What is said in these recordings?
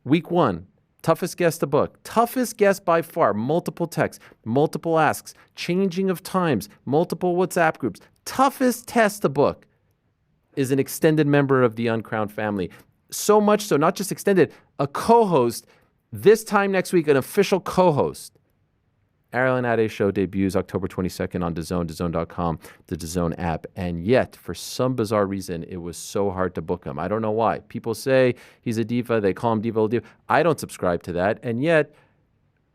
Week 1, toughest guest to book. Toughest guest by far. Multiple texts, multiple asks, changing of times, multiple WhatsApp groups. Toughest test to book is an extended member of the Uncrowned family. So much so, not just extended, a co-host. This time next week, an official co-host. Ariel and Ade show debuts October 22nd on DAZN, DAZN.com, the DAZN app. And yet, for some bizarre reason, it was so hard to book him. I don't know why. People say he's a diva. They call him Diva Oladipo. I don't subscribe to that. And yet,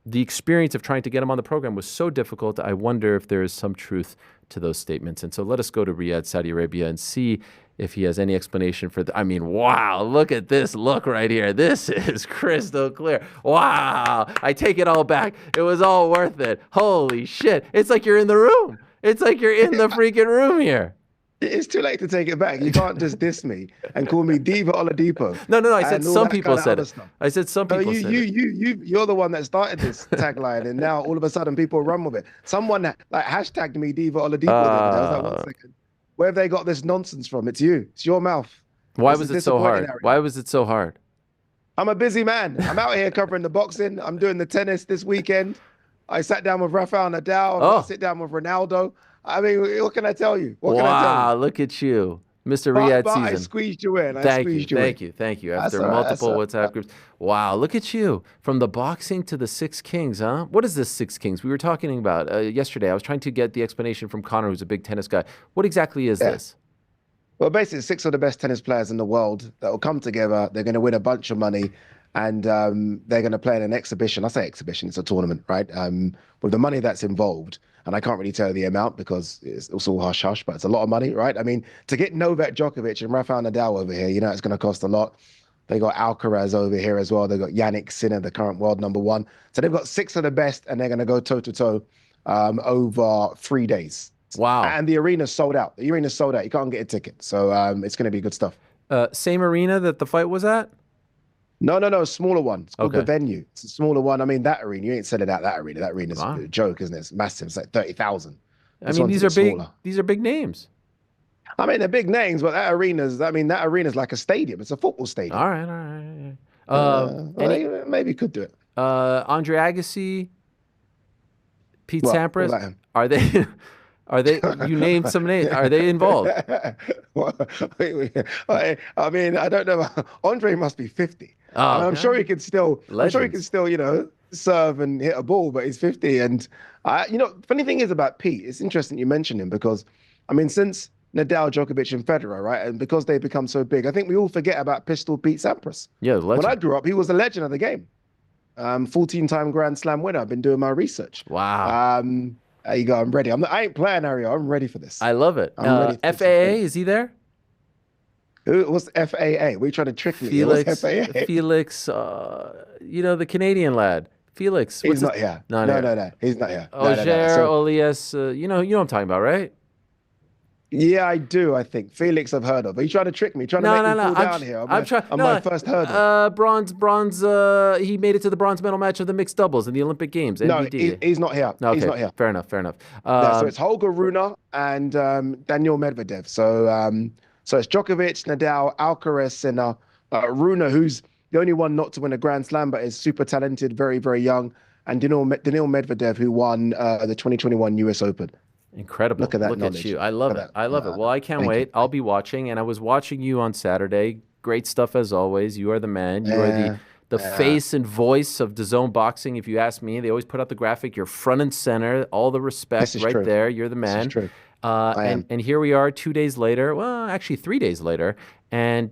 the experience of trying to get him on the program was so difficult. I wonder if there is some truth to those statements. And so let us go to Riyadh, Saudi Arabia, and see if he has any explanation for I mean, wow, look at this look right here. This is crystal clear. Wow. I take it all back. It was all worth it. Holy shit. It's like you're in the room. It's like you're in the freaking room here. It's too late to take it back. You can't just diss me and call me Diva Oladipo. No. I said some people said it. I said some people said it. You're the one that started this tagline, and now all of a sudden people run with it. Someone that like hashtagged me Diva Oladipo. I was like, 1 second. Where have they got this nonsense from? It's you. It's your mouth. Why was it so hard? Why was it so hard? I'm a busy man. I'm out here covering the boxing. I'm doing the tennis this weekend. I sat down with Rafael Nadal. I sit down with Ronaldo. I mean, what can I tell you? What can I tell you? Look at you. Mr. Riad season. I squeezed you in. Thank you. After multiple WhatsApp groups. Wow, look at you. From the boxing to the Six Kings, huh? What is this Six Kings? We were talking about yesterday. I was trying to get the explanation from Conor, who's a big tennis guy. What exactly is this? Well, basically, 6 of the best tennis players in the world that will come together. They're going to win a bunch of money, and they're going to play in an exhibition. I say exhibition, it's a tournament, right? With the money that's involved. And I can't really tell you the amount because it's all hush-hush, but it's a lot of money, right? I mean, to get Novak Djokovic and Rafael Nadal over here, it's going to cost a lot. They got Alcaraz over here as well. They got Yannick Sinner, the current world #1. So they've got 6 of the best, and they're going to go toe-to-toe over 3 days. Wow. And the arena's sold out. The arena's sold out. You can't get a ticket. So it's going to be good stuff. Same arena that the fight was at? No, smaller one. It's called the Venue. It's a smaller one. I mean, that arena, you ain't selling out that arena. That arena's a joke, isn't it? It's massive. It's like 30,000. I mean, these are big names. I mean, they're big names, but that arena's like a stadium. It's a football stadium. All right. Maybe could do it. Andre Agassi, Pete Sampras, are they? You named some names. Are they involved? I mean, I don't know. Andre must be 50. I'm sure he can still. Legends. I'm sure he can still, serve and hit a ball. But he's 50, and funny thing is about Pete. It's interesting you mentioned him because, I mean, since Nadal, Djokovic, and Federer, right, and because they've become so big, I think we all forget about Pistol Pete Sampras. Yeah, legend. When I grew up, he was a legend of the game. 14-time Grand Slam winner. I've been doing my research. Wow. There you go. I'm ready. I ain't playing, Ariel. I'm ready for this. I love it. FAA, is he there? What's FAA? Were you trying to trick me? Felix, FAA? Felix, the Canadian lad. Felix. He's not here. No. He's not here. Auger, Olias, you know what I'm talking about, right? Yeah, I do, I think. Felix I've heard of. Are you trying to trick me? Trying to make me fall down here? I'm trying. My first hurdle. Bronze, he made it to the bronze medal match of the mixed doubles in the Olympic Games. No, he's not here. Okay, he's not here. Fair enough. So it's Holger Rune and Daniel Medvedev. So it's Djokovic, Nadal, Alcaraz, Sinner, Rune, who's the only one not to win a Grand Slam, but is super talented, very, very young, and Daniil Medvedev, who won the 2021 US Open. Incredible. Look at that. Look at you. I love it. I love it. Well, I can't wait. I'll be watching, and I was watching you on Saturday. Great stuff as always. You are the man. You are the face and voice of DAZN boxing. If you ask me, they always put out the graphic. You're front and center. All the respect right there. You're the man. This is true. And here we are 2 days later. Well, actually 3 days later, and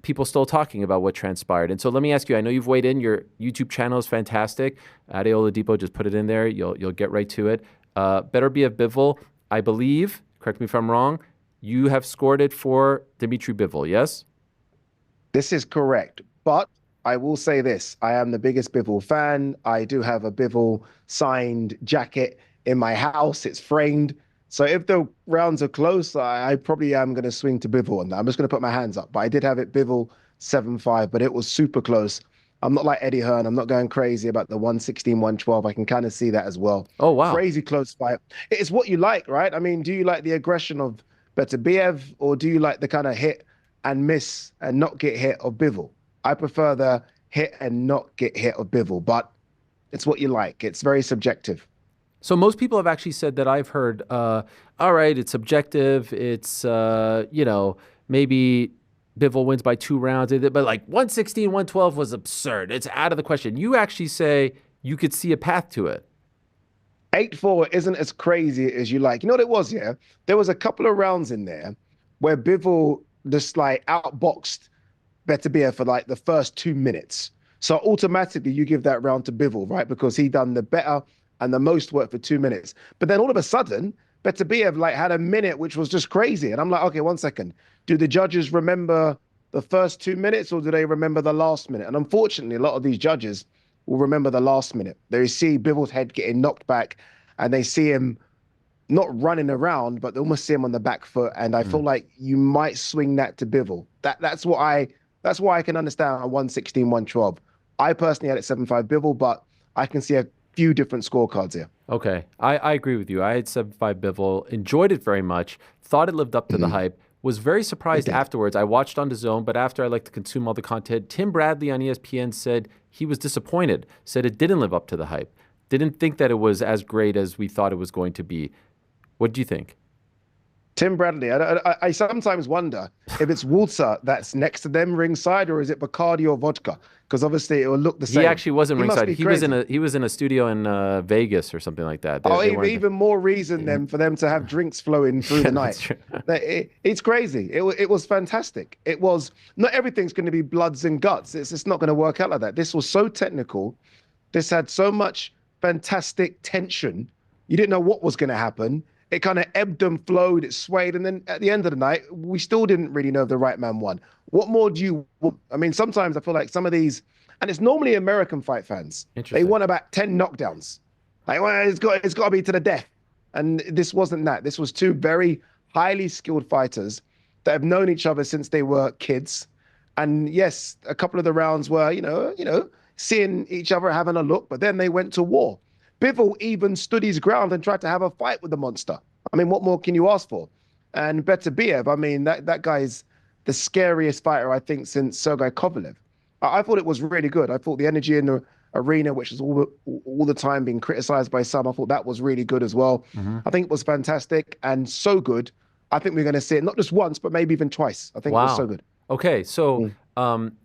people still talking about what transpired. And so let me ask you. I know you've weighed in. Your YouTube channel is fantastic. Ade Oladipo, just put it in there. You'll get right to it. Beterbiev Bivol, I believe, correct me if I'm wrong, you have scored it for Dmitry Bivol, yes? This is correct. But I will say this. I am the biggest Bivol fan. I do have a Bivol signed jacket in my house. It's framed. So if the rounds are close, I probably am going to swing to Bivol on that. I'm just going to put my hands up. But I did have it Bivol 7-5, but it was super close. I'm not like Eddie Hearn. I'm not going crazy about the 116, 112. I can kind of see that as well. Oh, wow. Crazy close fight. It's what you like, right? I mean, do you like the aggression of Beterbiev, or do you like the kind of hit and miss and not get hit of Bivol? I prefer the hit and not get hit of Bivol, but it's what you like. It's very subjective. So most people have actually said that I've heard, all right, it's subjective. It's, maybe Bivol wins by 2 rounds. But like 116, 112 was absurd. It's out of the question. You actually say you could see a path to it. 8-4 isn't as crazy as you like. You know what it was, yeah? There was a couple of rounds in there where Bivol just like outboxed Beterbiev for like the first 2 minutes. So automatically you give that round to Bivol, right? Because he done the better and the most work for 2 minutes. But then all of a sudden, Beterbiev like had a minute, which was just crazy. And I'm like, okay, 1 second. Do the judges remember the first 2 minutes or do they remember the last minute? And unfortunately, a lot of these judges will remember the last minute. They see Bivol's head getting knocked back and they see him not running around, but they almost see him on the back foot. And I feel like you might swing that to Bivol. That's why I can understand a 116, 112. I personally had it 7-5 Bivol, but I can see a few different scorecards here. Okay. I agree with you. I had 7-5 Bivol, enjoyed it very much, thought it lived up to the hype, was very surprised afterwards. I watched on DAZN, but after I like to consume all the content, Tim Bradley on ESPN said he was disappointed, said it didn't live up to the hype, didn't think that it was as great as we thought it was going to be. What do you think? Tim Bradley, I sometimes wonder if it's Walter that's next to them ringside, or is it Bacardi or vodka? Because obviously it will look the same. He actually wasn't ringside. He was in a studio in Vegas or something like that. Even more reason then for them to have drinks flowing through the night. It's crazy. It was fantastic. It was not everything's going to be bloods and guts. It's just not going to work out like that. This was so technical. This had so much fantastic tension. You didn't know what was going to happen. It kind of ebbed and flowed, it swayed, and then at the end of the night, we still didn't really know if the right man won. What more do you want? I mean, sometimes I feel like some of these, and it's normally American fight fans, they want about 10 knockdowns. Like, well, it's got to be to the death. And this wasn't that. This was 2 very highly skilled fighters that have known each other since they were kids. And yes, a couple of the rounds were, seeing each other having a look, but then they went to war. Bivol even stood his ground and tried to have a fight with the monster. I mean, what more can you ask for? And Beterbiev, I mean, that guy is the scariest fighter, I think, since Sergei Kovalev. I thought it was really good. I thought the energy in the arena, which is all the time being criticized by some, I thought that was really good as well. I think it was fantastic and so good. I think we're going to see it not just once, but maybe even twice. I think it was so good. Okay, so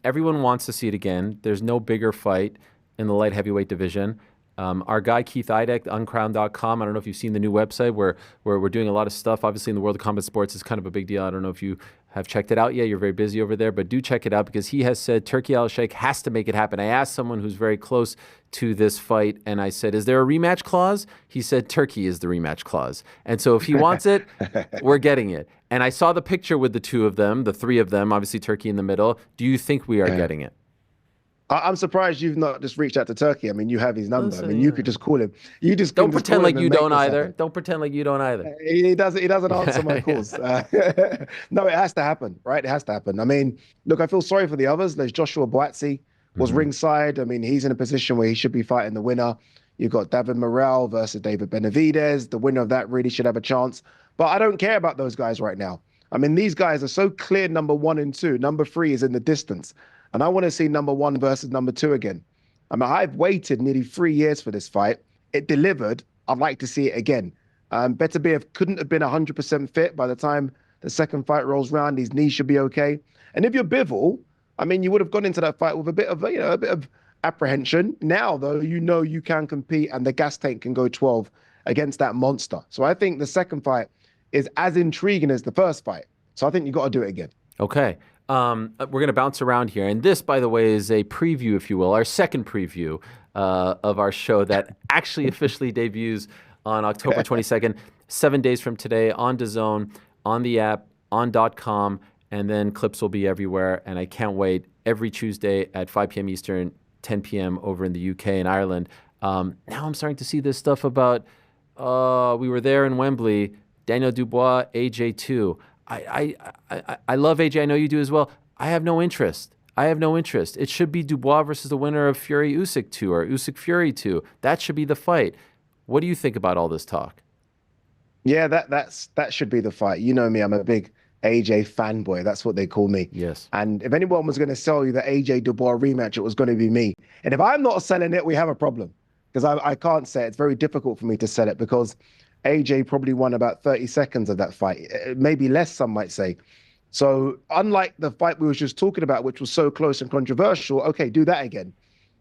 everyone wants to see it again. There's no bigger fight in the light heavyweight division. Our guy Keith Idek, Uncrowned.com. I don't know if you've seen the new website where we're doing a lot of stuff. Obviously, in the world of combat sports, it's kind of a big deal. I don't know if you have checked it out yet. You're very busy over there, but do check it out because he has said Turki Al-Sheikh has to make it happen. I asked someone who's very close to this fight, and I said, is there a rematch clause? He said Turki is the rematch clause. And so if he wants it, we're getting it. And I saw the picture with the 2 of them, the 3 of them, obviously Turki in the middle. Do you think we are getting it? I'm surprised you've not just reached out to Turki. I mean, you have his number. Listen, I mean, you could just call him. You just don't pretend like you don't either. Don't pretend like you don't either. He doesn't answer my calls. No, it has to happen, right? It has to happen. I mean, look, I feel sorry for the others. There's Joshua Boatsi was ringside. I mean, he's in a position where he should be fighting the winner. You've got David Morrell versus David Benavidez. The winner of that really should have a chance. But I don't care about those guys right now. I mean, these guys are so clear, number 1 and 2. Number 3 is in the distance. And I want to see number 1 versus number 2 again. I mean, I've waited nearly 3 years for this fight. It delivered. I'd like to see it again. Beterbiev couldn't have been 100% fit by the time the second fight rolls around. His knee should be okay. And if you're Bivol, I mean, you would have gone into that fight with a bit of apprehension. Now, though, you can compete and the gas tank can go 12 against that monster. So I think the second fight is as intriguing as the first fight. So I think you got to do it again. Okay. We're going to bounce around here. And this, by the way, is a preview, if you will, our second preview of our show that actually officially debuts on October 22nd, 7 days from today on DAZN, on the app, on .com, and then clips will be everywhere. And I can't wait. Every Tuesday at 5 p.m. Eastern, 10 p.m. over in the UK and Ireland. Now I'm starting to see this stuff about, we were there in Wembley, Daniel Dubois, AJ2. I love AJ. I know you do as well. I have no interest. It should be Dubois versus the winner of Fury Usyk 2 or Usyk Fury 2. That should be the fight. What do you think about all this talk? Yeah, that should be the fight. You know me, I'm a big AJ fanboy. That's what they call me. Yes. And if anyone was going to sell you the AJ Dubois rematch, it was going to be me. And if I'm not selling it, we have a problem. Because I can't say it. It's very difficult for me to sell it because AJ probably won about 30 seconds of that fight, maybe less, some might say. So unlike the fight we were just talking about, which was so close and controversial, okay, do that again.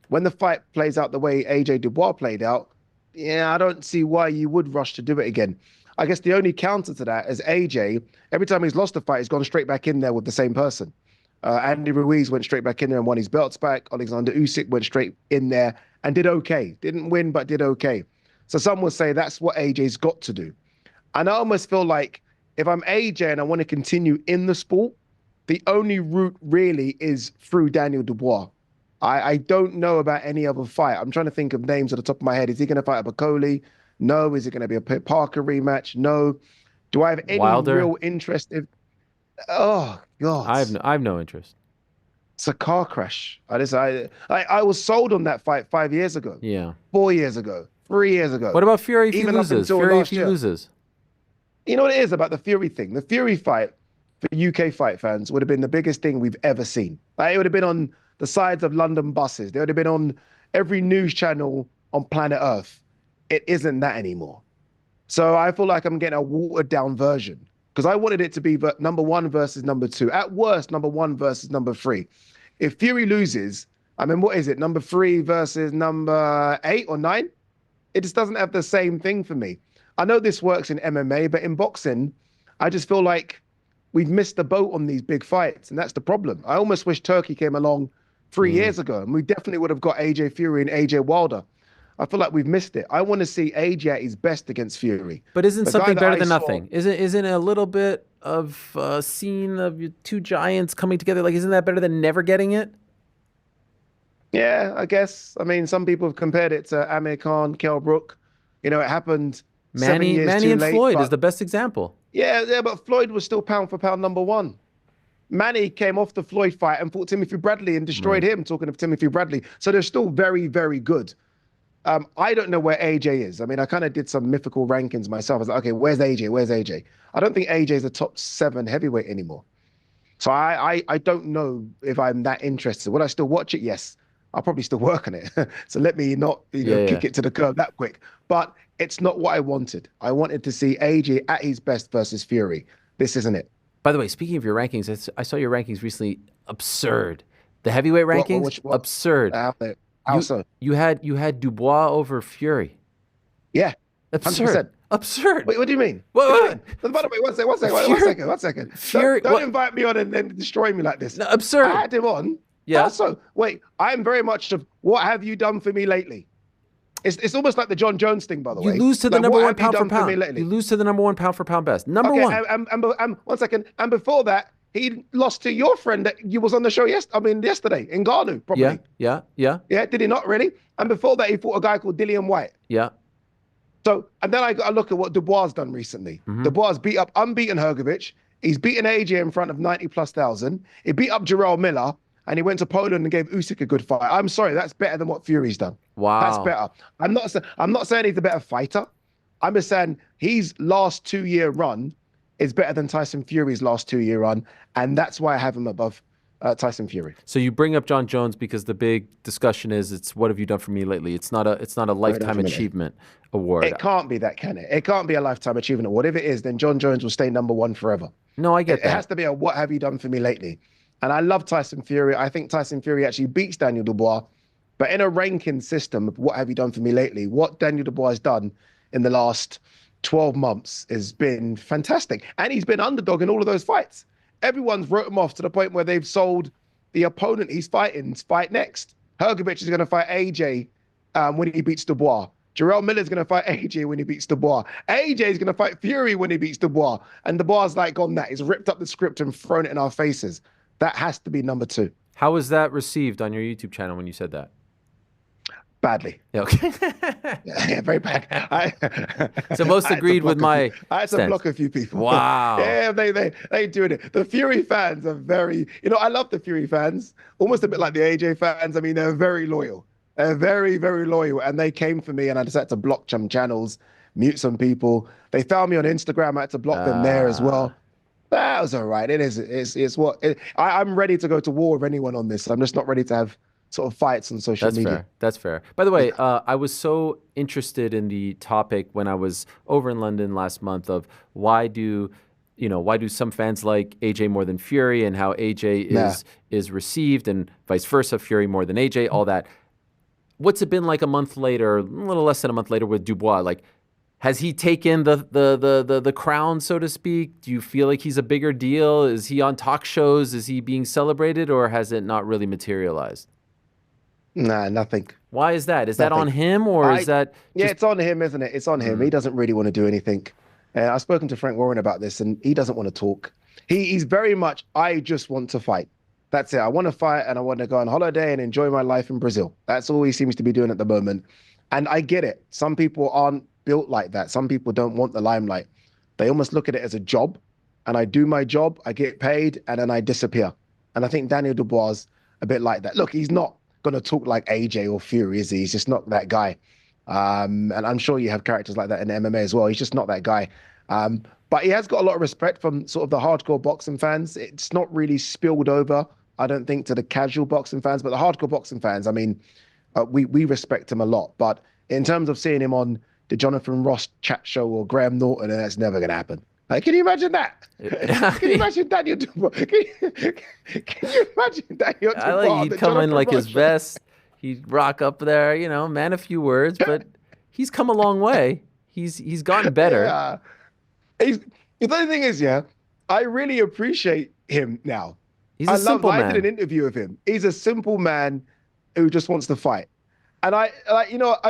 When the fight plays out the way AJ Dubois played out, yeah, I don't see why you would rush to do it again. I guess the only counter to that is AJ, every time he's lost a fight, he's gone straight back in there with the same person. Andy Ruiz went straight back in there and won his belts back. Alexander Usyk went straight in there and did okay. Didn't win, but did okay. So some will say that's what AJ's got to do. And I almost feel like if I'm AJ and I want to continue in the sport, the only route really is through Daniel Dubois. I don't know about any other fight. I'm trying to think of names at the top of my head. Is he going to fight a Bacoli? No. Is it going to be a Parker rematch? No. Do I have any real interest in... Oh, God. I have no interest. It's a car crash. I was sold on that fight 5 years ago. Yeah. 4 years ago. 3 years ago. What about Fury if he loses? Fury if he loses? You know what it is about the Fury thing? The Fury fight for UK fight fans would have been the biggest thing we've ever seen. Like, it would have been on the sides of London buses. They would have been on every news channel on planet Earth. It isn't that anymore. So I feel like I'm getting a watered down version because I wanted it to be number 1 versus number 2. At worst, number 1 versus number 3. If Fury loses, I mean, what is it? Number 3 versus number 8 or 9? It just doesn't have the same thing for me. I know this works in MMA, but in boxing, I just feel like we've missed the boat on these big fights, and that's the problem. I almost wish Turkey came along 3 years ago, and we definitely would have got AJ Fury and AJ Wilder. I feel like we've missed it. I want to see AJ at his best against Fury. But isn't something better than nothing? Isn't a little bit of a scene of two giants coming together? Like, isn't that better than never getting it? Yeah, I guess. I mean, some people have compared it to Amir Khan, Kell Brook. You know, it happened 7 years Manny too and late, Floyd is the best example. Yeah, but Floyd was still pound for pound number 1. Manny came off the Floyd fight and fought Timothy Bradley and destroyed him, talking of Timothy Bradley. So they're still very, very good. I don't know where AJ is. I mean, I kind of did some mythical rankings myself. I was like, okay, where's AJ? Where's AJ? I don't think AJ is a top 7 heavyweight anymore. So I don't know if I'm that interested. Would I still watch it? Yes. I'll probably still work on it. So let me not kick it to the curb that quick. But it's not what I wanted. I wanted to see AJ at his best versus Fury. This isn't it. By the way, speaking of your rankings, I saw your rankings recently. Absurd. The heavyweight rankings, what? Absurd. How so? You had Dubois over Fury. Yeah. Absurd. 100%. Absurd. Wait, what do you mean? Wait. By the way, one second. Fury, don't invite me on and then destroy me like this. No, absurd. I had him on. Yeah. Also, wait, I'm very much of what have you done for me lately? It's almost like the John Jones thing, by the way. You lose to the number 1 pound for pound. You lose to the number 1 pound for pound best. Number 1. And 1 second. And before that, he lost to your friend that you was on the show yesterday in Ngannou, probably. Yeah. Yeah, did he not really? And before that, he fought a guy called Dillian White. Yeah. So, and then I got to look at what Dubois has done recently. Dubois beat up unbeaten Hrgovic. He's beaten AJ in front of 90,000+. He beat up Jarrell Miller. And he went to Poland and gave Usyk a good fight. I'm sorry, that's better than what Fury's done. Wow. That's better. I'm not saying he's a better fighter. I'm just saying his last 2-year run is better than Tyson Fury's last 2-year run. And that's why I have him above Tyson Fury. So you bring up John Jones because the big discussion is it's what have you done for me lately? It's not a lifetime achievement award. It can't be that, can it? It can't be a lifetime achievement award. If it is, then John Jones will stay number 1 forever. No, I get that. It has to be a what have you done for me lately? And I love Tyson Fury. I think Tyson Fury actually beats Daniel Dubois. But in a ranking system of what have you done for me lately, what Daniel Dubois has done in the last 12 months has been fantastic. And he's been underdog in all of those fights. Everyone's wrote him off to the point where they've sold the opponent he's fighting's fight next. Hrgovic is going to fight AJ when he beats Dubois. Jarrell Miller's going to fight AJ when he beats Dubois. AJ is going to fight Fury when he beats Dubois. And Dubois is like on that. He's ripped up the script and thrown it in our faces. That has to be number 2. How was that received on your YouTube channel when you said that? Badly. Yeah, okay. yeah, very bad. So most agreed with my I had to block a few people. Wow. Yeah, they doing it. The Fury fans are very, I love the Fury fans, almost a bit like the AJ fans. I mean, they're very loyal. They're very, very loyal. And they came for me and I just had to block some channels, mute some people. They found me on Instagram. I had to block them there as well. That was all right. It is. It's what I'm ready to go to war with anyone on this. I'm just not ready to have sort of fights on social That's media. fair. That's fair. By the way, I was so interested in the topic when I was over in London last month of why do some fans like AJ more than Fury, and how AJ is received, and vice versa, Fury more than AJ, all that. What's it been like a month later, a little less than a month later with Dubois? Like, has he taken the crown, so to speak? Do you feel like he's a bigger deal? Is he on talk shows? Is he being celebrated, or has it not really materialized? Nah, nothing. Why is that? Is that Nothing. on him, or is that Yeah, just... it's on him, isn't it? It's on him. He doesn't really want to do anything. I've spoken to Frank Warren about this, and he doesn't want to talk. He's very much, I just want to fight. That's it. I want to fight, and I want to go on holiday and enjoy my life in Brazil. That's all he seems to be doing at the moment. And I get it. Some people aren't built like that. Some people don't want the limelight. They almost look at it as a job, and I do my job, I get paid, and then I disappear. And I think Daniel Dubois is a bit like that. Look, he's not going to talk like AJ or Fury, is he? He's just not that guy. And I'm sure you have characters like that in MMA as well. He's just not that guy. But he has got a lot of respect from sort of the hardcore boxing fans. It's not really spilled over, I don't think, to the casual boxing fans, but the hardcore boxing fans, I mean, we respect him a lot. But in terms of seeing him on the Jonathan Ross chat show or Graham Norton, that's never going to happen. Like, can you imagine that? Can you imagine Daniel Dubois? Can you imagine Daniel Dubois? I like he'd come in like his vest. He'd rock up there, man, a few words, but he's come a long way. He's gotten better. Yeah. The funny thing is, I really appreciate him now. He's a simple man. I did an interview with him. He's a simple man who just wants to fight. And I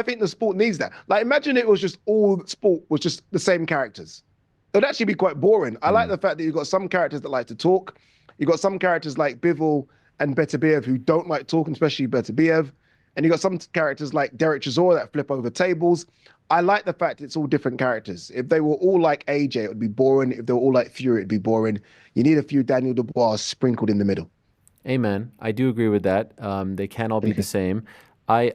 think the sport needs that. Like, imagine it was just all sport was just the same characters. It would actually be quite boring. I like the fact that you've got some characters that like to talk. You've got some characters like Bivol and Beterbiev who don't like talking, especially Beterbiev. And you've got some characters like Derek Chisora that flip over tables. I like the fact it's all different characters. If they were all like AJ, it would be boring. If they were all like Fury, it'd be boring. You need a few Daniel Dubois sprinkled in the middle. Amen. I do agree with that. They can't all be the same. I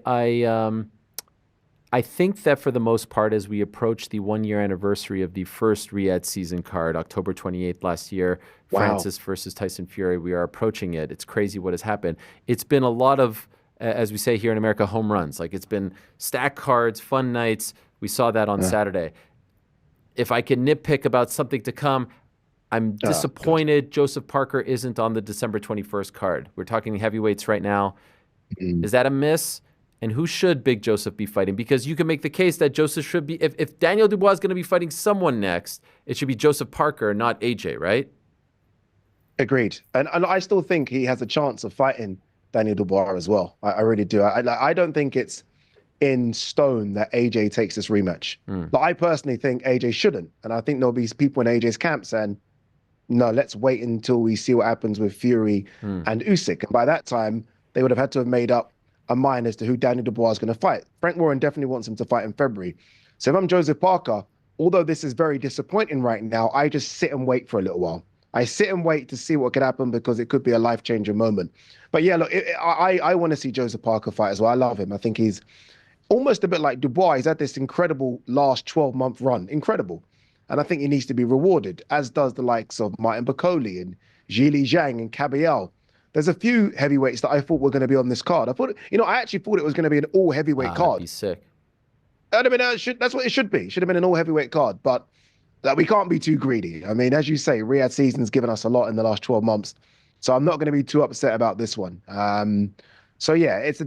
think that for the most part, as we approach the 1-year anniversary of the first Riad season card, October 28th last year, Francis versus Tyson Fury, we are approaching it. It's crazy what has happened. It's been a lot of, as we say here in America, home runs. Like, it's been stack cards, fun nights. We saw that on Saturday. If I can nitpick about something to come, I'm disappointed Joseph Parker isn't on the December 21st card. We're talking heavyweights right now. Is that a miss? And who should Big Joseph be fighting? Because you can make the case that Joseph should be, if Daniel Dubois is going to be fighting someone next, it should be Joseph Parker, not AJ, right? Agreed. And I still think he has a chance of fighting Daniel Dubois as well. I really do. I don't think it's in stone that AJ takes this rematch. But I personally think AJ shouldn't. And I think there'll be people in AJ's camp saying, no, let's wait until we see what happens with Fury and Usyk. And by that time, they would have had to have made up a mind as to who Daniel Dubois is going to fight. Frank Warren definitely wants him to fight in February. So if I'm Joseph Parker, although this is very disappointing right now, I just sit and wait for a little while. I sit and wait to see what could happen because it could be a life-changing moment. But yeah, look, I want to see Joseph Parker fight as well. I love him. I think he's almost a bit like Dubois. He's had this incredible last 12-month run. Incredible. And I think he needs to be rewarded, as does the likes of Martin Bakole and Zhili Zhang and Kabiel. There's a few heavyweights that I thought were going to be on this card. I actually thought it was going to be an all heavyweight card. That'd be sick. That'd have been, that's what it should be. It should have been an all heavyweight card, but we can't be too greedy. I mean, as you say, Riad season's given us a lot in the last 12 months. So I'm not going to be too upset about this one. So yeah, it's a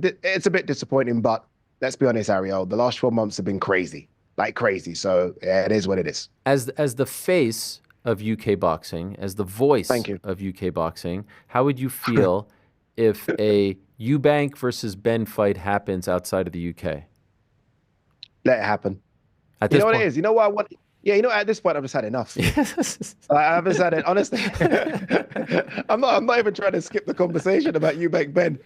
bit disappointing, but let's be honest, Ariel, the last 12 months have been crazy, like crazy. So yeah, it is what it is. As the face of UK boxing, as the voice of UK boxing, how would you feel if a Eubank versus Benn fight happens outside of the UK? Let it happen. At this what point? It is? You know what I want? Yeah, at this point, I've just had enough. I've just had it. Honestly, I'm not even trying to skip the conversation about Eubank Benn.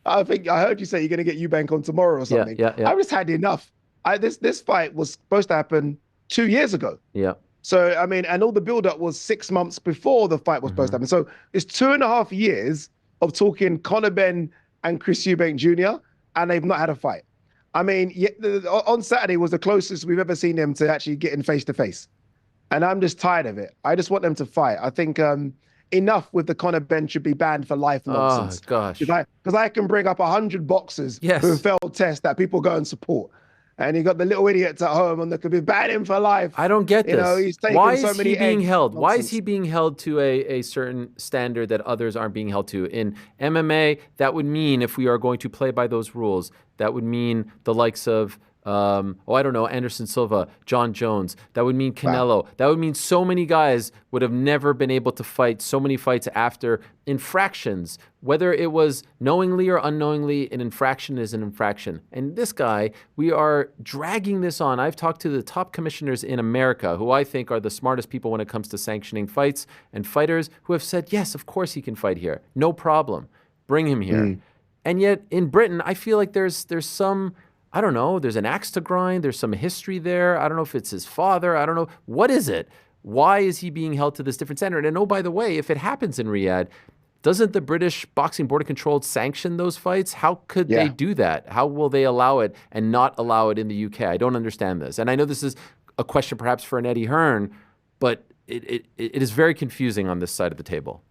I heard you say you're going to get Eubank on tomorrow or something. Yeah. I've just had enough. This fight was supposed to happen 2 years ago. Yeah. So, I mean, and all the build-up was 6 months before the fight was supposed to happen. So it's 2.5 years of talking Conor Benn and Chris Eubank Jr., and they've not had a fight. I mean, on Saturday was the closest we've ever seen them to actually getting face-to-face. And I'm just tired of it. I just want them to fight. I think enough with the Conor Benn should be banned for life Oh nonsense. gosh. Because I can bring up 100 boxers Yes. who failed tests that people go and support. And you got the little idiots at home and they could be banning for life. I don't get this. You know, he's taking Why so is many he being eggs. held? Why is Nonsense. he being held to a certain standard that others aren't being held to? In MMA, that would mean, if we are going to play by those rules, that would mean the likes of I don't know, Anderson Silva, John Jones. That would mean Canelo. Wow. That would mean so many guys would have never been able to fight so many fights after infractions. Whether it was knowingly or unknowingly, an infraction is an infraction. And this guy, we are dragging this on. I've talked to the top commissioners in America, who I think are the smartest people when it comes to sanctioning fights, and fighters who have said, yes, of course he can fight here. No problem. Bring him here. And yet in Britain, I feel like there's some... I don't know, there's an axe to grind, there's some history there. I don't know if it's his father, I don't know. What is it? Why is he being held to this different standard? And oh, by the way, if it happens in Riyadh, doesn't the British Boxing Board of Control sanction those fights? How could they do that? How will they allow it and not allow it in the UK? I don't understand this. And I know this is a question perhaps for an Eddie Hearn, but it is very confusing on this side of the table.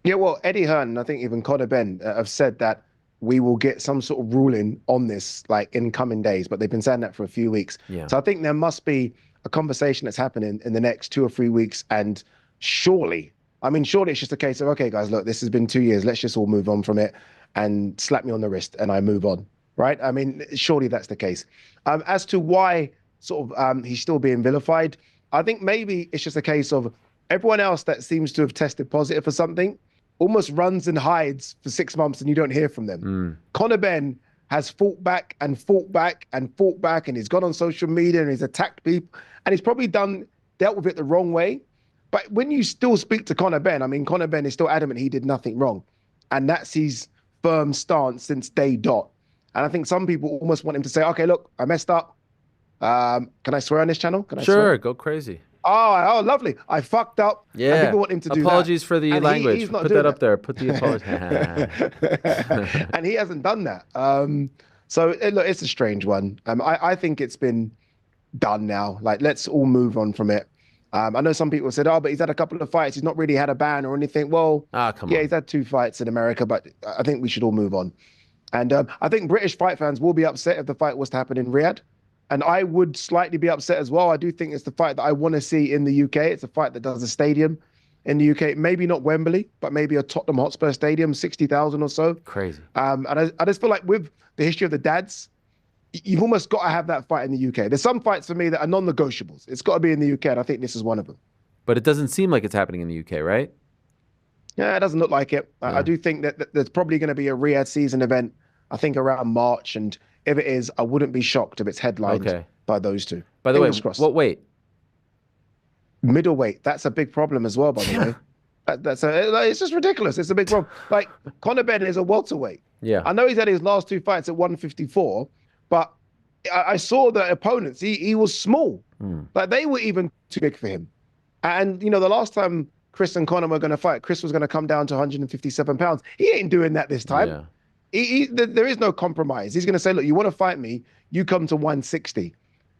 Yeah, well, Eddie Hearn, I think even Conor Benn have said that we will get some sort of ruling on this like in coming days, but they've been saying that for a few weeks. Yeah. So I think there must be a conversation that's happening in the next 2 or 3 weeks. And surely it's just a case of, okay, guys, look, this has been 2 years. Let's just all move on from it and slap me on the wrist and I move on, right? I mean, surely that's the case. As to why sort of he's still being vilified, I think maybe it's just a case of everyone else that seems to have tested positive for something almost runs and hides for 6 months and you don't hear from them. Conor Benn has fought back and fought back and fought back, and he's gone on social media and he's attacked people, and he's probably dealt with it the wrong way. But when you still speak to Conor Benn, I mean, Conor Benn is still adamant he did nothing wrong. And that's his firm stance since day dot. And I think some people almost want him to say, okay, look, I messed up. Can I swear on this channel? Can I swear? Go crazy. Oh, lovely. I fucked up. Yeah. And people want him to do Apologies that. for the language. He's not Put that up there. Put the apology. And he hasn't done that. So look, it's a strange one. I think it's been done now. Like, let's all move on from it. I know some people said, oh, but he's had a couple of fights. He's not really had a ban or anything. Well, come on. He's had 2 fights in America, but I think we should all move on. And I think British fight fans will be upset if the fight was to happen in Riyadh. And I would slightly be upset as well. I do think it's the fight that I want to see in the UK. It's a fight that does a stadium in the UK. Maybe not Wembley, but maybe a Tottenham Hotspur Stadium, 60,000 or so. Crazy. And I just feel like with the history of the dads, you've almost got to have that fight in the UK. There's some fights for me that are non-negotiables. It's got to be in the UK, and I think this is one of them. But it doesn't seem like it's happening in the UK, right? Yeah, it doesn't look like it. Yeah. I do think that there's probably going to be a Riyadh season event, I think around March, and if it is, I wouldn't be shocked if it's headlined by those two. By the way, what weight? Middleweight. That's a big problem as well, by the way. It's just ridiculous. It's a big problem. Like, Conor Benn is a welterweight. Yeah. I know he's had his last 2 fights at 154, but I saw the opponents. He was small. Like, they were even too big for him. And, you know, the last time Chris and Conor were going to fight, Chris was going to come down to 157 pounds. He ain't doing that this time. Yeah. There is no compromise. He's going to say, look, you want to fight me, you come to 160.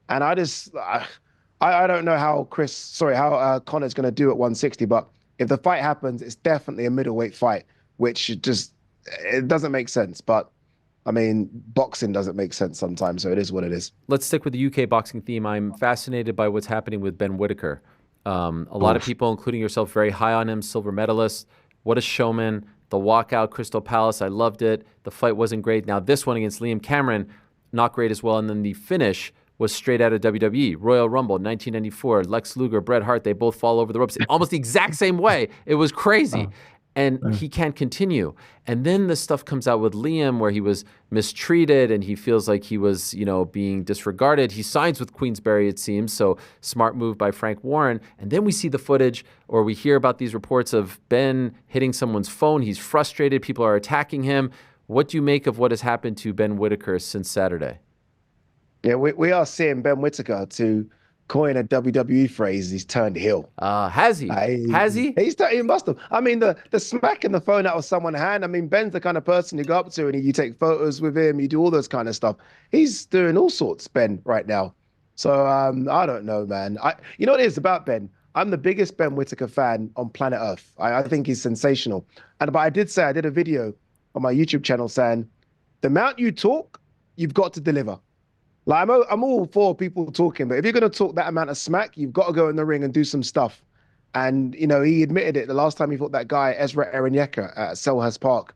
And I don't know how Conor's going to do at 160, but if the fight happens, it's definitely a middleweight fight, which it doesn't make sense. But I mean, boxing doesn't make sense sometimes, so it is what it is. Let's stick with the UK boxing theme. I'm fascinated by what's happening with Ben Whittaker. A lot of people, including yourself, very high on him, silver medalist. What a showman. The walkout, Crystal Palace, I loved it. The fight wasn't great. Now this one against Liam Cameron, not great as well. And then the finish was straight out of WWE. Royal Rumble, 1994. Lex Luger, Bret Hart, they both fall over the ropes almost the exact same way. It was crazy. And he can't continue. And then the stuff comes out with Liam where he was mistreated and he feels like he was, being disregarded. He signs with Queensberry, it seems, so smart move by Frank Warren. And then we see the footage, or we hear about these reports of Ben hitting someone's phone. He's frustrated. People are attacking him. What do you make of what has happened to Ben Whittaker since Saturday? Yeah, we are seeing Ben Whittaker, to coin a WWE phrase, he's turned heel. Has he? Has he? He must have. I mean, the smacking the phone out of someone's hand. I mean, Ben's the kind of person you go up to and you take photos with him, you do all those kind of stuff. He's doing all sorts, Ben, right now. So I don't know, man. You know what it is about Ben? I'm the biggest Ben Whittaker fan on planet Earth. I think he's sensational. But I did say I did a video on my YouTube channel saying the amount you talk, you've got to deliver. Like I'm all for people talking, but if you're going to talk that amount of smack, you've got to go in the ring and do some stuff. And you know, he admitted it the last time he fought that guy Ezra Erenyeka at Selhurst Park.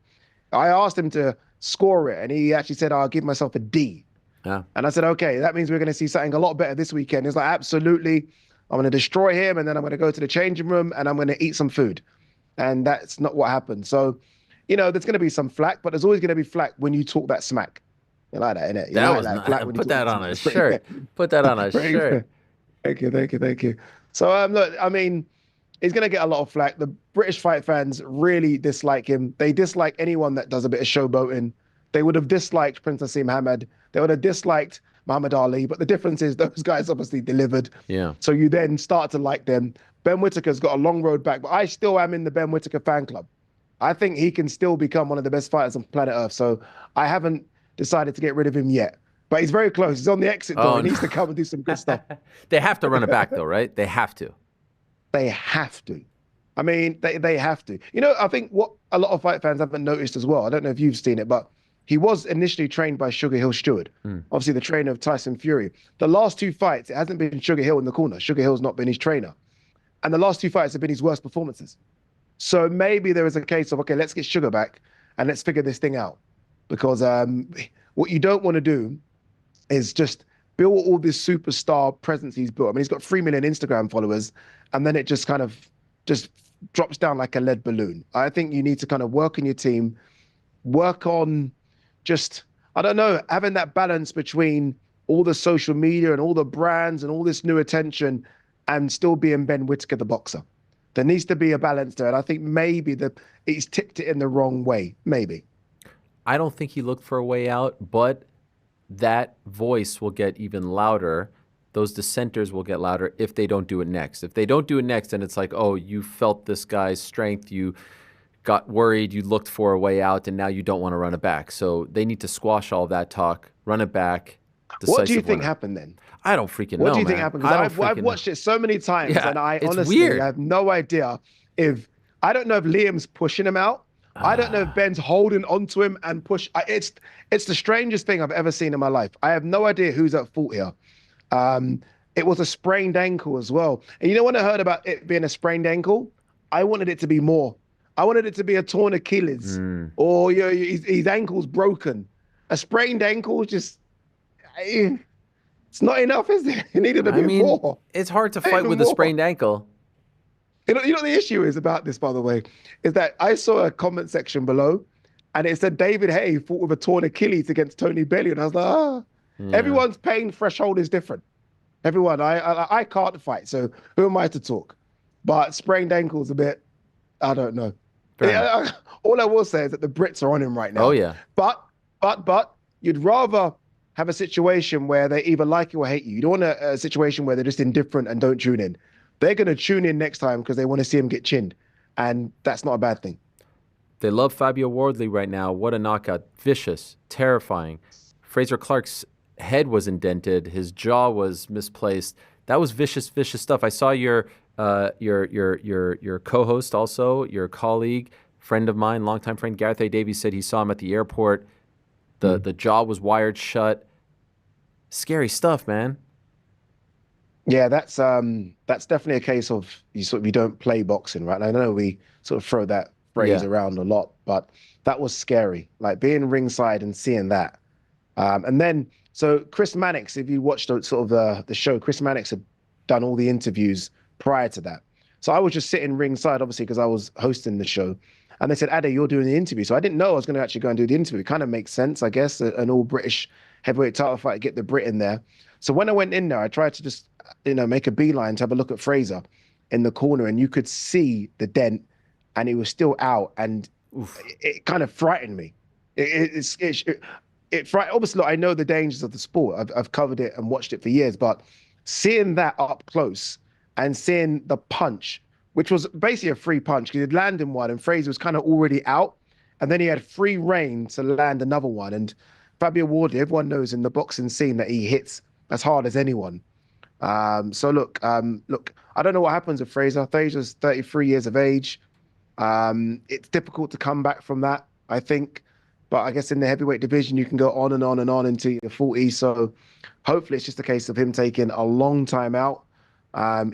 I asked him to score it, and he actually said, "I'll give myself a D." Yeah. And I said, "Okay, that means we're going to see something a lot better this weekend." He's like, "Absolutely, I'm going to destroy him, and then I'm going to go to the changing room, and I'm going to eat some food." And that's not what happened. So, you know, there's going to be some flack, but there's always going to be flack when you talk that smack. You like that, innit? You That like was that not, flack when you put talk that on smack. a It's pretty shirt. good. Put that on a Very shirt. good. Thank you. So, look, I mean, he's going to get a lot of flack. The British fight fans really dislike him. They dislike anyone that does a bit of showboating. They would have disliked Prince Nassim Hamed. They would have disliked Muhammad Ali. But the difference is those guys obviously delivered. Yeah. So you then start to like them. Ben Whittaker's got a long road back, but I still am in the Ben Whittaker fan club. I think he can still become one of the best fighters on planet Earth. So I haven't decided to get rid of him yet. But he's very close. He's on the exit door. Oh, He needs to come and do some good stuff. They have to run it back, though, right? They have to. They have to. I mean, they have to. You know, I think what a lot of fight fans haven't noticed as well, I don't know if you've seen it, but he was initially trained by Sugar Hill Stewart, obviously the trainer of Tyson Fury. The last two fights, it hasn't been Sugar Hill in the corner. Sugar Hill's not been his trainer. And the last two fights have been his worst performances. So maybe there is a case of, okay, let's get Sugar back and let's figure this thing out. Because what you don't want to do is just build all this superstar presence he's built. I mean, he's got 3 million Instagram followers, and then it just kind of just drops down like a lead balloon. I think you need to kind of work on your team, work on just, I don't know, having that balance between all the social media and all the brands and all this new attention and still being Ben Whittaker, the boxer. There needs to be a balance there. And I think maybe he's tipped it in the wrong way. Maybe. I don't think he looked for a way out, but that voice will get even louder. Those dissenters will get louder if they don't do it next. If they don't do it next, then it's like, oh, you felt this guy's strength, you got worried, you looked for a way out, and now you don't want to run it back. So they need to squash all that talk, run it back. What do you think happened then? I don't freaking know. What do you think happened? Because I've watched it so many times, and I honestly have no idea if, I don't know if Liam's pushing him out. I don't know if Ben's holding onto him and push. It's the strangest thing I've ever seen in my life. I have no idea who's at fault here. It was a sprained ankle as well. And you know, when I heard about it being a sprained ankle, I wanted it to be more. I wanted it to be a torn Achilles or his ankle's broken. A sprained ankle is just, it's not enough, is it? It needed a bit more. It's hard to fight with a sprained ankle. You know what the issue is about this, by the way, is that I saw a comment section below and it said David Haye fought with a torn Achilles against Tony Bellew. And I was like, everyone's pain threshold is different. Everyone, I can't fight, so who am I to talk? But sprained ankle's a bit, I don't know. All I will say is that the Brits are on him right now. Oh, yeah. But you'd rather have a situation where they either like you or hate you. You don't want a situation where they're just indifferent and don't tune in. They're going to tune in next time because they want to see him get chinned. And that's not a bad thing. They love Fabio Wardley right now. What a knockout. Vicious, terrifying. Fraser Clarke's head was indented. His jaw was misplaced. That was vicious, vicious stuff. I saw your co-host also, your colleague, friend of mine, longtime friend, Gareth A. Davies, said he saw him at the airport. The jaw was wired shut. Scary stuff, man. Yeah, that's definitely a case of you don't play boxing, right? And I know we sort of throw that phrase around a lot, but that was scary. Like being ringside and seeing that. And then, so Chris Mannix, if you watched the show, Chris Mannix had done all the interviews prior to that. So I was just sitting ringside, obviously, because I was hosting the show. And they said, Ade, you're doing the interview. So I didn't know I was going to actually go and do the interview. It kind of makes sense, I guess, an all-British heavyweight title fight, get the Brit in there. So when I went in there, I tried to just, make a beeline to have a look at Fraser in the corner, and you could see the dent, and he was still out, and it kind of frightened me. It frightened. Obviously, look, I know the dangers of the sport. I've covered it and watched it for years, but seeing that up close and seeing the punch, which was basically a free punch, because he'd landed one, and Fraser was kind of already out, and then he had free reign to land another one. And Fabio Wardley, everyone knows in the boxing scene that he hits as hard as anyone. So look, I don't know what happens with Fraser. Fraser's 33 years of age. It's difficult to come back from that, I think. But I guess in the heavyweight division, you can go on and on and on into your 40s. So hopefully it's just a case of him taking a long time out,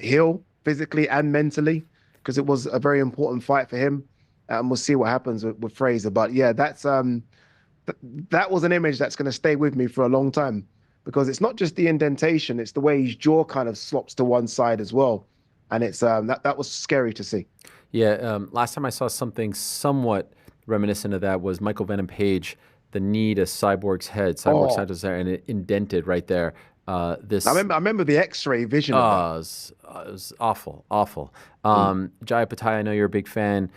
heal physically and mentally, because it was a very important fight for him. And we'll see what happens with Fraser. But yeah, that was an image that's going to stay with me for a long time, because it's not just the indentation, it's the way his jaw kind of slops to one side as well. And it's that was scary to see. Yeah, last time I saw something somewhat reminiscent of that was Michael Venom Page, the knee to Cyborg's head. Cyborg's head was there, and it indented right there. I remember the X-ray vision of that. It was awful, awful. Jai Opetaia, I know you're a big fan.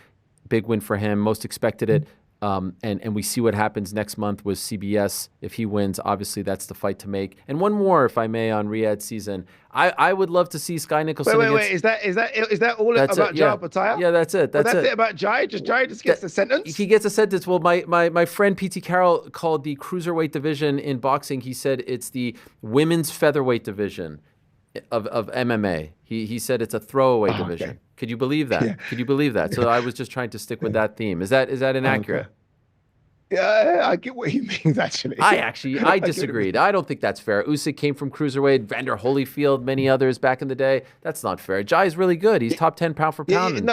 Big win for him. Most expected it. And we see what happens next month with CBS. If he wins, obviously that's the fight to make. And one more, if I may, on Riad season. I would love to see Sky Nicholson. Wait. Is that all about Jai Opetaia? Yeah, that's it. That's it about Jai. Jai just gets a sentence. He gets a sentence. Well, my friend P.T. Carroll called the cruiserweight division in boxing. He said it's the women's featherweight division of MMA. He said it's a throwaway division. Okay. Could you believe that? Yeah. Could you believe that? So I was just trying to stick with that theme. Is that inaccurate? Okay. Yeah, I get what he means, actually. I disagreed. I don't think that's fair. Usyk came from cruiserweight, Vander Holyfield, many others back in the day. That's not fair. Jai's really good. He's top 10 pound for pound.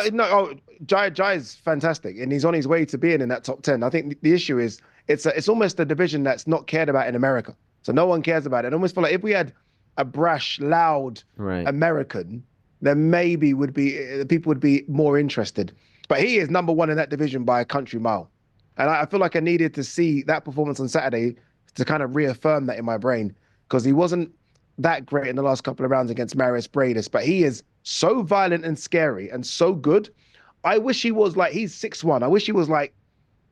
Jai's fantastic, and he's on his way to being in that top 10. I think the issue is it's almost a division that's not cared about in America. So no one cares about it. I almost feel like if we had a brash, loud American, then maybe people would be more interested. But he is number one in that division by a country mile. And I feel like I needed to see that performance on Saturday to kind of reaffirm that in my brain, because he wasn't that great in the last couple of rounds against Marius Bradis, but he is so violent and scary and so good. I wish he was like, he's 6'1". I wish he was like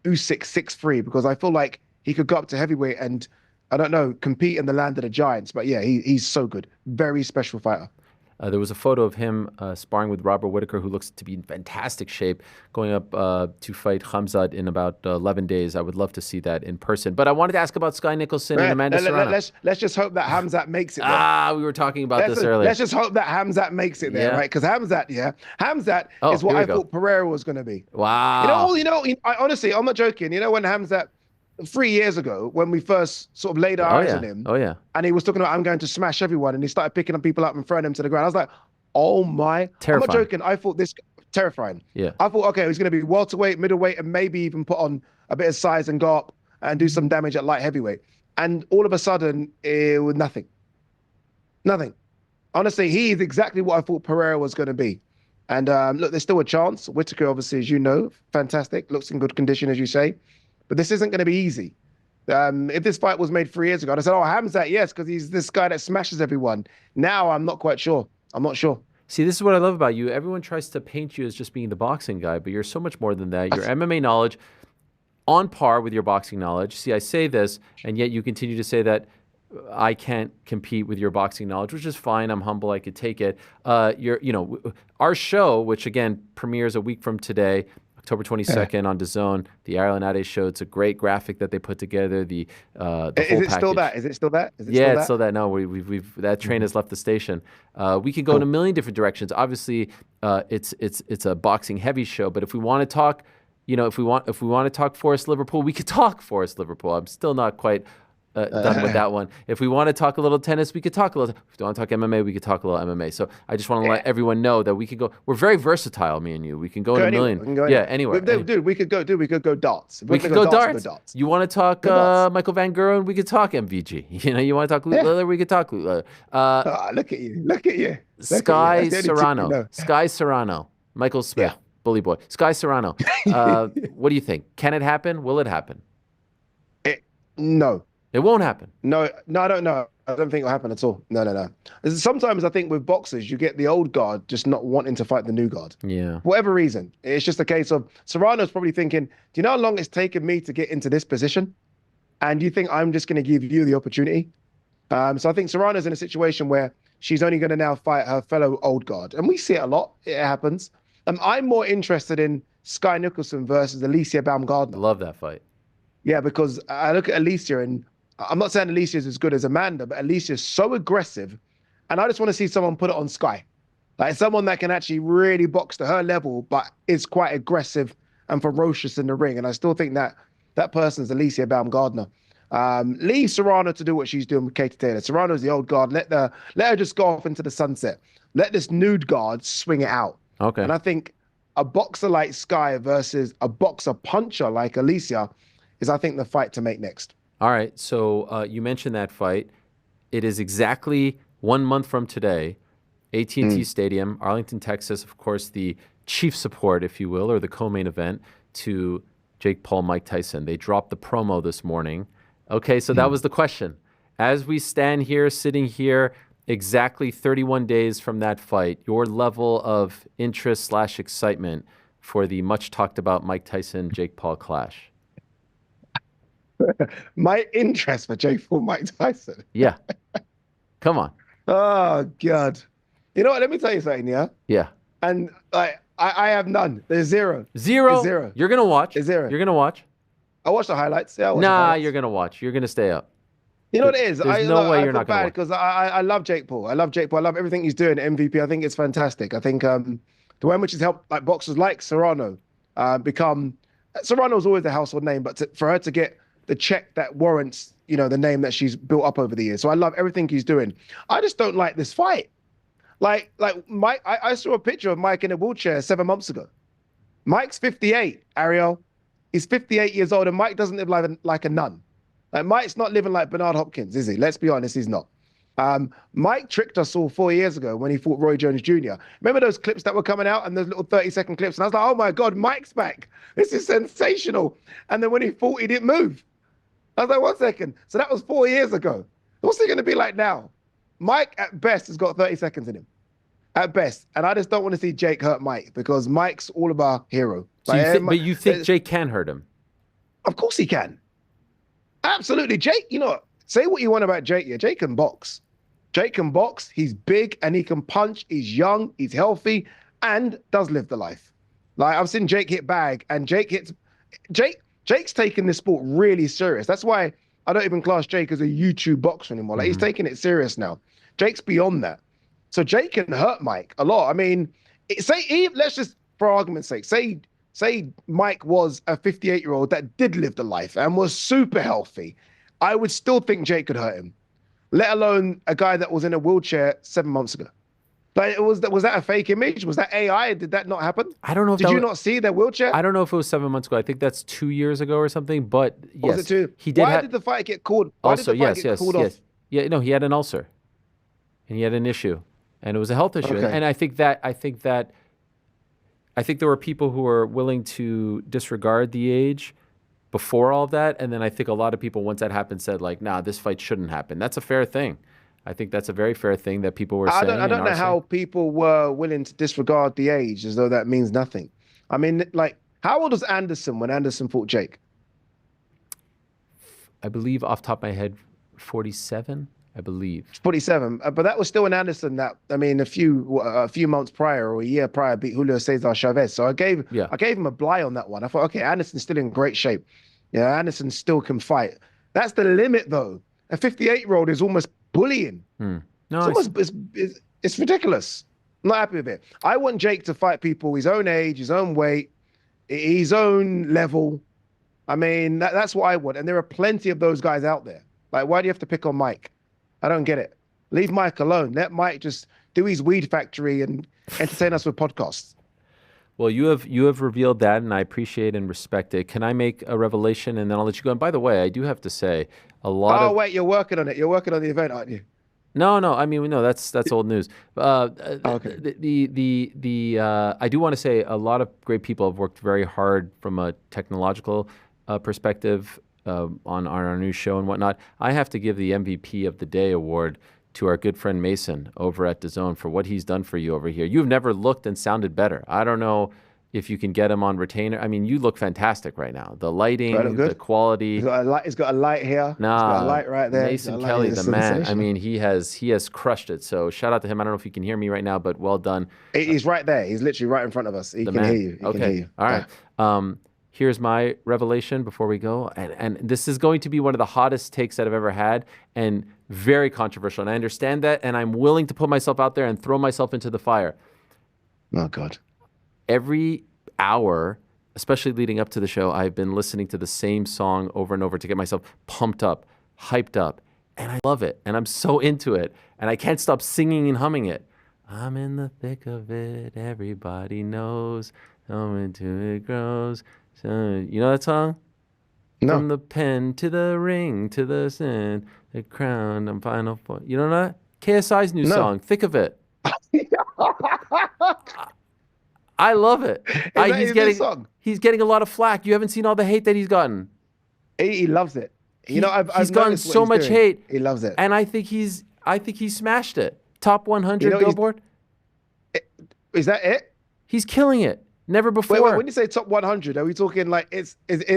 Usyk 6'3", because I feel like he could go up to heavyweight and, I don't know, compete in the land of the giants. But yeah, he's so good. Very special fighter. There was a photo of him sparring with Robert Whittaker, who looks to be in fantastic shape, going up to fight Khamzat in about 11 days. I would love to see that in person. But I wanted to ask about Sky Nicholson and Amanda Serrano. Let's just hope that Khamzat makes it there. We were talking about this earlier. Let's just hope that Khamzat makes it there, right? Because Khamzat is what I thought Pereira was going to be. Wow. Honestly, I'm not joking. You know, when Khamzat, 3 years ago, when we first sort of laid our eyes on him, and he was talking about, I'm going to smash everyone, and he started picking up people up and throwing them to the ground. I was like, oh my. Terrifying. I'm not joking. I thought this, terrifying. Yeah. I thought, okay, he's going to be welterweight, middleweight, and maybe even put on a bit of size and go up and do some damage at light heavyweight. And all of a sudden, it was nothing. Nothing. Honestly, he is exactly what I thought Pereira was going to be. And look, there's still a chance. Whittaker, obviously, as you know, fantastic. Looks in good condition, as you say. But this isn't going to be easy. If this fight was made 3 years ago, I'd have said, oh, Khamzat, yes, because he's this guy that smashes everyone. Now I'm not quite sure. I'm not sure. See, this is what I love about you. Everyone tries to paint you as just being the boxing guy, but you're so much more than that. Your MMA knowledge on par with your boxing knowledge. See, I say this, and yet you continue to say that I can't compete with your boxing knowledge, which is fine. I'm humble. I could take it. Our show, which again premieres a week from today, October 22nd on DAZN, the Ariel and Ade Show. It's a great graphic that they put together. The whole package. Is it still that? It's still that. No, we've that train has left the station. We can go in a million different directions. Obviously, it's a boxing heavy show. But if we want to talk, if we want to talk Forest Liverpool, we could talk Forest Liverpool. I'm still not quite done with that one. If we want to talk a little tennis, we could talk a little. If we want to talk MMA, we could talk a little MMA. So I just want to let everyone know that we could go. We're very versatile, me and you. We can go in a million. Anywhere. Dude, we could go darts. We could go darts. You want to talk Michael Van Gogh? We could talk MVG. You want to talk Leather? We could talk Leather. Look at you. Sky Serrano. Michael Smith. Bully boy. Sky Serrano. What do you think? Can it happen? Will it happen? No. It won't happen. No, I don't know. I don't think it'll happen at all. No. Sometimes I think with boxers, you get the old guard just not wanting to fight the new guard. Yeah. For whatever reason. It's just a case of Serrano's probably thinking, do you know how long it's taken me to get into this position? And you think I'm just going to give you the opportunity? So I think Serrano's in a situation where she's only going to now fight her fellow old guard. And we see it a lot. It happens. I'm more interested in Sky Nicholson versus Alicia Baumgardner. Love that fight. Yeah, because I look at Alicia, and I'm not saying Alicia's as good as Amanda, but Alicia's so aggressive And I just want to see someone put it on Sky. Like someone that can actually really box to her level, but is quite aggressive and ferocious in the ring. And I still think that that person's Alicia Baumgardner. Leave Serrano to do what she's doing with Katie Taylor. Serrano's the old guard. Let her just go off into the sunset. Let this nude guard swing it out. Okay. And I think a boxer like Sky versus a boxer puncher like Alicia is, I think, the fight to make next. All right. So you mentioned that fight. It is exactly 1 month from today. AT&T Stadium, Arlington, Texas, of course, the chief support, if you will, or the co-main event to Jake Paul, Mike Tyson. They dropped the promo this morning. Okay, so that was the question. As we stand here, sitting here, exactly 31 days from that fight, your level of interest / excitement for the much talked about Mike Tyson, Jake Paul clash? My interest for Jake Paul, Mike Tyson. Yeah. Come on. Oh, God. You know what? Let me tell you something, yeah? Yeah. And like, I have none. There's zero. Zero? There's zero. You're going to watch? There's zero. You're going to watch? I watched the highlights. Yeah, You're going to watch. You're going to stay up. You know what it is? There's no way you're not going to watch. Because I love Jake Paul. I love Jake Paul. I love everything he's doing at MVP. I think it's fantastic. I think the way in which he's helped like boxers like Serrano become... Serrano's always a household name, but for her to get the check that warrants, you know, the name that she's built up over the years. So I love everything he's doing. I just don't like this fight. Like Mike, I saw a picture of Mike in a wheelchair 7 months ago. Mike's 58, Ariel. He's 58 years old, and Mike doesn't live like a nun. Like Mike's not living like Bernard Hopkins, is he? Let's be honest, he's not. Mike tricked us all 4 years ago when he fought Roy Jones Jr. Remember those clips that were coming out and those little 30-second clips? And I was like, oh my God, Mike's back. This is sensational. And then when he fought, he didn't move. I was like, 1 second. So that was 4 years ago. What's he going to be like now? Mike, at best, has got 30 seconds in him. At best. And I just don't want to see Jake hurt Mike because Mike's all of our hero. So but you think Jake can hurt him? Of course he can. Absolutely. Jake, you know, say what you want about Jake. Yeah, Jake can box. Jake can box. He's big and he can punch. He's young. He's healthy and does live the life. Like I've seen Jake hit bag and Jake's taking this sport really serious. That's why I don't even class Jake as a YouTube boxer anymore. Like he's taking it serious now. Jake's beyond that. So Jake can hurt Mike a lot. I mean, let's just, for argument's sake, say Mike was a 58-year-old that did live the life and was super healthy. I would still think Jake could hurt him, let alone a guy that was in a wheelchair 7 months ago. Like, was that a fake image? Was that AI? Did that not happen? I don't know. Did you not see their wheelchair? I don't know if it was 7 months ago. I think that's 2 years ago or something. But yes, was it 2? He did. Why did the fight get called? Why did the fight get called off? Yeah, no, he had an ulcer, and he had an issue, and it was a health issue. Okay. And I think there were people who were willing to disregard the age before all of that, and then I think a lot of people, once that happened, said like, "Nah, this fight shouldn't happen." That's a fair thing. I think that's a very fair thing that people were saying. I don't know how people were willing to disregard the age as though that means nothing. I mean, like, how old was Anderson when Anderson fought Jake? I believe, off the top of my head, 47. I believe 47. But that was still an Anderson that, I mean, a few months prior or a year prior beat Julio Cesar Chavez. So I gave him a bly on that one. I thought, okay, Anderson's still in great shape. Yeah, Anderson still can fight. That's the limit, though. A 58-year-old is almost bullying. No, it's ridiculous. I'm not happy with it. I want Jake to fight people his own age, his own weight, his own level. I mean, that's what I want. And there are plenty of those guys out there. Like, why do you have to pick on Mike? I don't get it. Leave Mike alone. Let Mike just do his weed factory and entertain us with podcasts. Well, you have revealed that, and I appreciate and respect it. Can I make a revelation, and then I'll let you go? And by the way, I do have to say, a lot of... Oh, wait, you're working on it. You're working on the event, aren't you? No. I mean, no, that's old news. Okay. I do want to say a lot of great people have worked very hard from a technological perspective on our new show and whatnot. I have to give the MVP of the Day award to our good friend Mason over at DAZN for what he's done for you over here. You've never looked and sounded better. I don't know if you can get him on retainer. I mean, you look fantastic right now. The lighting, the quality. He's got a light here. Nah, he's got a light right there. Mason Kelly, the man. I mean, he has crushed it. So shout out to him. I don't know if you can hear me right now, but well done. He's right there. He's literally right in front of us. He can hear you. He can hear you. All right. here's my revelation before we go. And this is going to be one of the hottest takes that I've ever had and very controversial. And I understand that. And I'm willing to put myself out there and throw myself into the fire. Oh, God. Every hour, especially leading up to the show, I've been listening to the same song over and over to get myself pumped up, hyped up. And I love it. And I'm so into it. And I can't stop singing and humming it. I'm in the thick of it. Everybody knows. So into it grows. So, you know that song? No. From the pen to the ring to the sin, the crown, and final point. You don't know that? KSI's new song, Thick of It. I love it. He's getting a lot of flack. You haven't seen all the hate that he's gotten. He loves it. He's gotten so much hate. He loves it. And I think he's smashed it. Top 100 Billboard. Is that it? He's killing it. Never before. Wait, when you say top 100, are we talking like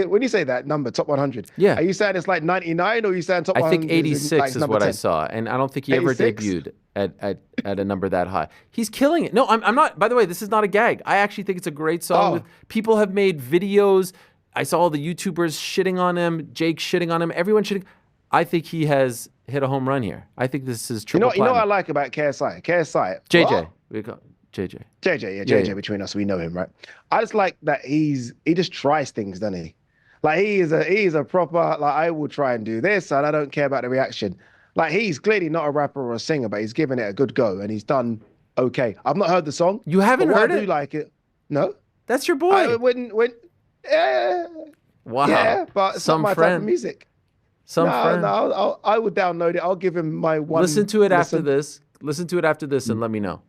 when you say that number, top 100? Yeah. Are you saying it's like 99 or are you saying top 100? I think 86 is what 10? I saw. And I don't think he ever 86? debuted at a number that high. He's killing it. No, I'm not. By the way, this is not a gag. I actually think it's a great song. People have made videos. I saw all the YouTubers shitting on him, Jake shitting on him, everyone shitting. I think he has hit a home run here. I think this is triple platinum. You know what I like about KSI? JJ. What? We call JJ. JJ, between us, we know him, right? I just like that he just tries things, doesn't he? Like he's a proper, like, I will try and do this and I don't care about the reaction. Like he's clearly not a rapper or a singer, but he's given it a good go and he's done okay. I've not heard the song. You haven't heard it? I do like it. No. That's your boy. Wow. Yeah, but it's not my type of music. No, I would download it. I'll give him my one. Listen to it after this. Listen to it after this and let me know.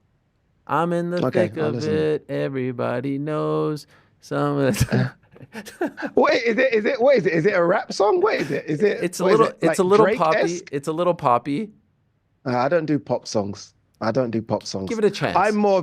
I'm in the thick of it. Everybody knows. Some of the Wait, is it? What is it? Is it a rap song? What is it? Is it? It's a little. It's a little poppy. Drake-esque? It's a little poppy. I don't do pop songs. Give it a chance. I'm more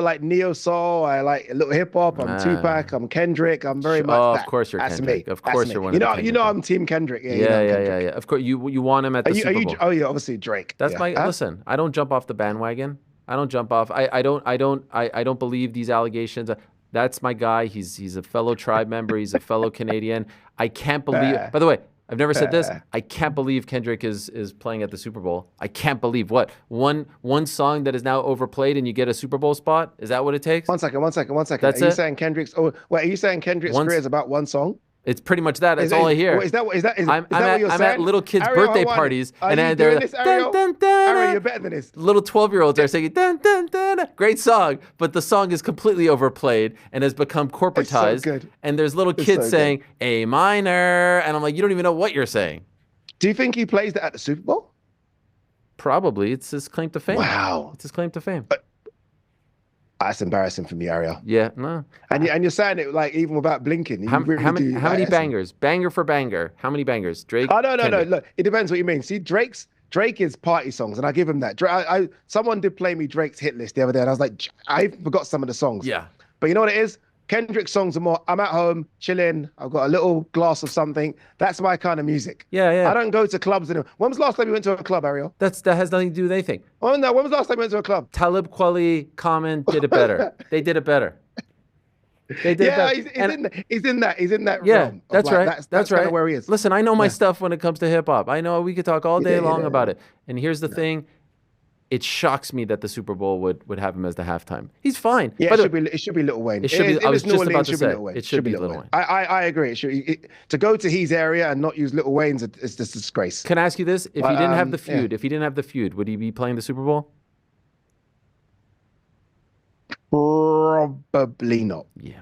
like neo soul. I like a little hip hop. I'm Tupac. I'm Kendrick. I'm very much. Of course you're Kendrick. Me. Of course you're one. You know I'm Team Kendrick. Yeah. Of course you want him at the Super Bowl. Oh yeah, obviously Drake. That's listen. I don't jump off the bandwagon. I don't jump off. I don't believe these allegations. That's my guy. He's a fellow tribe member. He's a fellow Canadian. I can't believe. By the way, I've never said this. I can't believe Kendrick is playing at the Super Bowl. I can't believe what one song that is now overplayed and you get a Super Bowl spot. Is that what it takes? One second. That's Are you saying Kendrick's? Oh, wait. Are you saying Kendrick's career is about one song? It's pretty much that. That's all I hear. Is that what you're saying? I'm at little kids' birthday parties, and they're this, Ariel? Ariel, you're better than this. Little 12-year-olds are singing dun dun dun. Great song, but the song is completely overplayed and has become corporatized. So good. And there's little kids saying A minor, and I'm like, you don't even know what you're saying. Do you think he plays that at the Super Bowl? Probably. It's his claim to fame. Wow. It's his claim to fame. That's embarrassing for me, Ariel. Yeah, no. And you're saying it like even without blinking. How many bangers? Banger for banger. How many bangers? Drake? Oh, no. Look, it depends what you mean. See, Drake is party songs, and I give him that. Someone did play me Drake's hit list the other day, and I was like, I forgot some of the songs. Yeah. But you know what it is? Kendrick's songs are more, I'm at home, chilling, I've got a little glass of something. That's my kind of music. Yeah. I don't go to clubs anymore. When was the last time you went to a club, Ariel? That has nothing to do with anything. Oh, no. When was the last time you went to a club? Talib Kweli, Common did it better. They did it better. They did yeah, better. He's in that yeah, realm. That's right. That's right. Kind of where he is. Listen, I know my stuff when it comes to hip hop. I know we could talk all day long about it. And here's the thing. It shocks me that the Super Bowl would have him as the halftime. He's fine. Yeah, it should be Lil Wayne. It should be. I was just about to say it should be Lil Wayne. I agree. To go to his area and not use Lil Wayne's is just a disgrace. Can I ask you this? If he didn't have the feud, would he be playing the Super Bowl? Probably not. Yeah.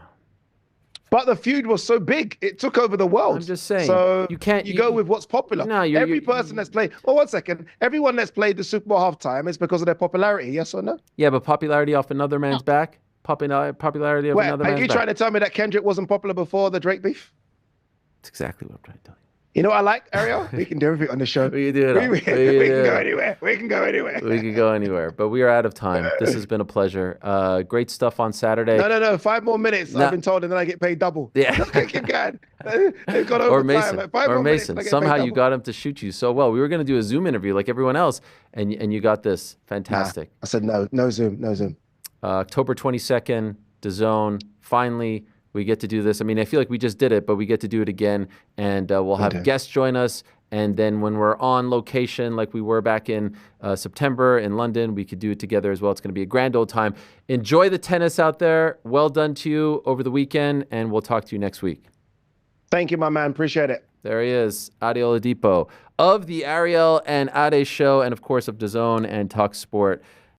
But the feud was so big, it took over the world. I'm just saying. So you can't. You go with what's popular. No, every person that's played. Well, 1 second. Everyone that's played the Super Bowl halftime is because of their popularity. Yes or no? Yeah, but popularity off another man's back. Popularity of another man's back. Are you trying to tell me that Kendrick wasn't popular before the Drake beef? That's exactly what I'm trying to tell you. You know what I like, Ariel? We can do everything on the show. We can do it all. We can go anywhere. We can go anywhere. We can go anywhere. But we are out of time. This has been a pleasure. Great stuff on Saturday. No. 5 more minutes. I've been told, and then I get paid double. Yeah. Keep going. They've got or overtime. Mason. Mason. Somehow you got him to shoot you so well. We were going to do a Zoom interview like everyone else, and you got this. Fantastic. I said no Zoom. October 22nd, DAZN. Finally, We get to do this. I mean, I feel like we just did it, but we get to do it again, and we'll have guests join us. And then when we're on location, like we were back in September in London, we could do it together as well. It's going to be a grand old time. Enjoy the tennis out there. Well done to you over the weekend, and we'll talk to you next week. Thank you, my man. Appreciate it. There he is, Ade Oladipo of the Ariel and Ade Show, and of course of DAZN and Talk Sport.